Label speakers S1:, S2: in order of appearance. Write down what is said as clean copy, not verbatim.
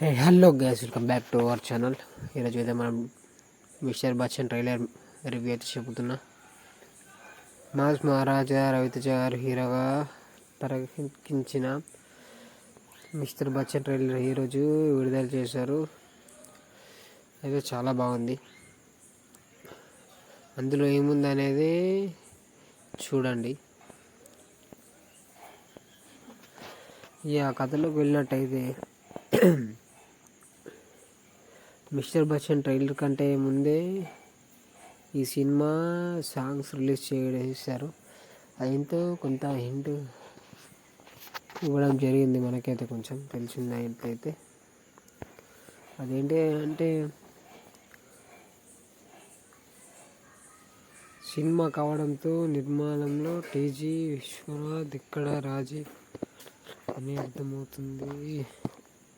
S1: Hey hello guys, welcome back to our channel. ఈరోజు అయితే మనం మిస్టర్ బచ్చన్ ట్రైలర్ రివ్యూ అయితే చెబుతున్నా. మాస్ మహారాజా రవితేజ గారు హీరోగా తెరకెక్కించిన మిస్టర్ బచ్చన్ ట్రైలర్ ఈరోజు విడుదల చేశారు. అయితే చాలా బాగుంది. అందులో ఏముంది అనేది చూడండి. ఆ కథలోకి వెళ్ళినట్టయితే మిస్టర్ బచ్చన్ ట్రైలర్ కంటే ముందే ఈ సినిమా సాంగ్స్ రిలీజ్ చేశారు. అదింతో కొంత హింట్ ఇవ్వడం జరిగింది. మనకైతే కొంచెం తెలిసింది అయితే అదేంటి అంటే సినిమా కావడంతో నిర్మాణంలో టీజీ విశ్వనాథ్ ఇక్కడ రాజీవ్ అని అర్థమవుతుంది.